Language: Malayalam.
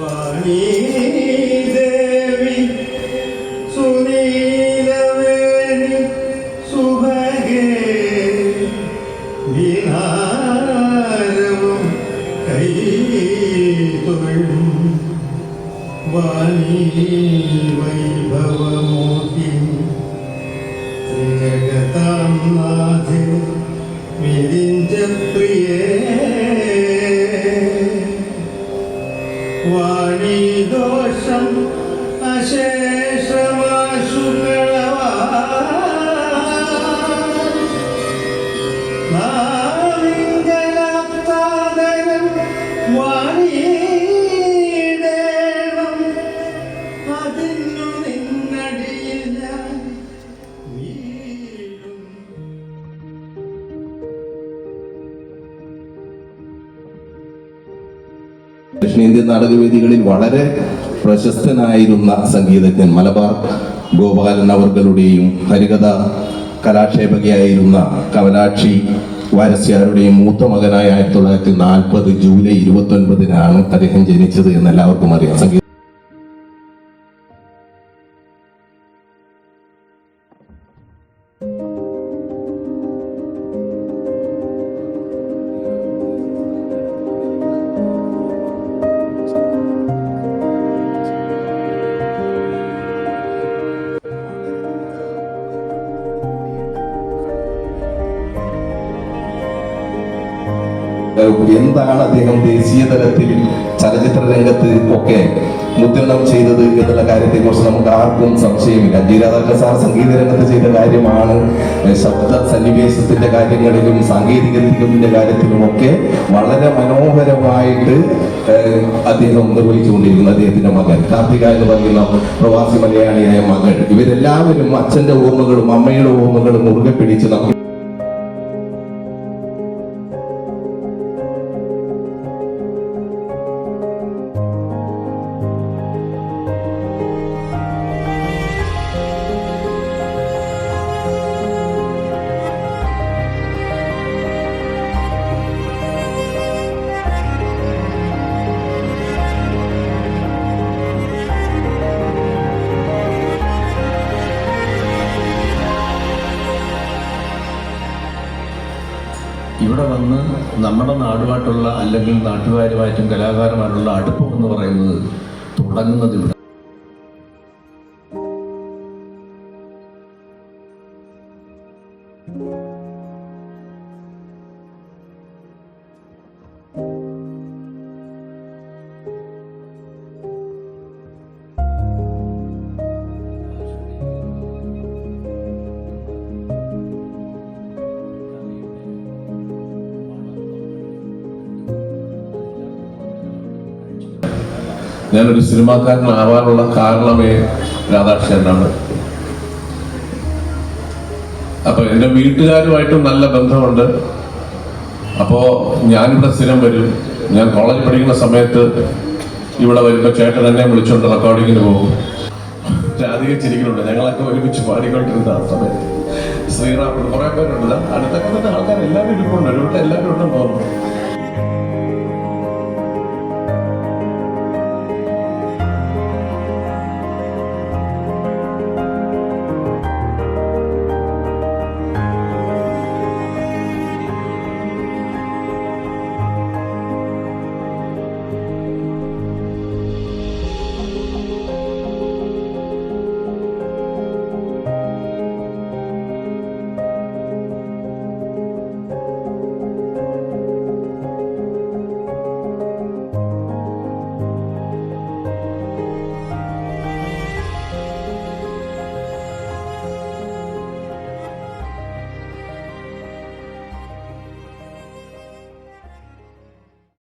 വാണി ദേവി സുനീലവേണി സുഭഗേ വിഹാരവും കൈതൊഴും വാണി വൈഭവമോഹിനി ജഗതാം നാഥേ വിരിഞ്ചപ്രിയേ വാണി ദോഷം അശേഷമാശു നാവിങ്കലാപ്താദരം വാണിയിടേണം അതിന്നു നിന്നടിയിൽ ഞാൻ വീഴും. ദക്ഷിണേന്ത്യൻ നാടകവേദികളിൽ വളരെ പ്രശസ്തനായിരുന്ന സംഗീതജ്ഞൻ മലബാർ ഗോപാലൻ അവർകളുടെയും ഹരികഥ കലാക്ഷേപകയായിരുന്ന കമലാക്ഷി വാരസ്യാരുടെയും മൂത്ത മകനായ 1940 ജൂലൈ 29 അദ്ദേഹം ജനിച്ചത് എന്ന് എല്ലാവർക്കും അറിയാം. എന്താണ് അദ്ദേഹം ദേശീയ തലത്തിൽ ചലച്ചിത്ര രംഗത്ത് ഒക്കെ മുദ്രണം ചെയ്തത് എന്നുള്ള കാര്യത്തെ കുറിച്ച് നമുക്ക് ആർക്കും സംശയമില്ല. ജി രാധാകൃഷ്ണൻ സാർ സംഗീത രംഗത്ത് ചെയ്ത കാര്യമാണ് ശബ്ദ സന്നിവേശത്തിന്റെ കാര്യങ്ങളിലും സാങ്കേതികത്തിന്റെ കാര്യത്തിലും ഒക്കെ വളരെ മനോഹരമായിട്ട് അദ്ദേഹം നിർവഹിച്ചുകൊണ്ടിരിക്കുന്നത്. അദ്ദേഹത്തിന്റെ മകൻ കാർത്തിക എന്ന് പറയുന്ന പ്രവാസി മലയാളിയായ മകൾ, ഇവരെല്ലാവരും അച്ഛന്റെ ഓർമ്മകളും അമ്മയുടെ ഓർമ്മകളും മുറുകെ പിടിച്ച് നമുക്ക് ഇവിടെ വന്ന് നമ്മുടെ നാടുമായിട്ടുള്ള അല്ലെങ്കിൽ നാട്ടുകാരുമായിട്ടും കലാകാരന്മാരുള്ള അടുപ്പം എന്ന് പറയുന്നത് തുടങ്ങുന്നത് ഇവിടെ. ഞാനൊരു സിനിമാക്കാരനാവാനുള്ള കാരണമേ രാധാകൃഷ്ണനാണ്. അപ്പൊ എൻ്റെ വീട്ടുകാരുമായിട്ടും നല്ല ബന്ധമുണ്ട്. അപ്പോൾ ഞാനിവിടെ സ്ഥിരം വരും. ഞാൻ കോളേജിൽ പഠിക്കുന്ന സമയത്ത് ഇവിടെ വരുമ്പോൾ ചേട്ടൻ എന്നെ വിളിച്ചുകൊണ്ട് റെക്കോർഡിങ്ങിന് പോകും. രാധിക ചിരിക്കുന്നുണ്ട്. ഞങ്ങളൊക്കെ ഒരുമിച്ച് പാടിക്കൊണ്ടിരുന്ന ആ സമയത്ത് ശ്രീറാം കുറെ പേരുണ്ട്. അടുത്തൊക്കെ ആൾക്കാർ എല്ലാവരും ഇരിപ്പുണ്ട്. ഒരു എല്ലാവരും ഉണ്ടെന്ന് തോന്നുന്നു.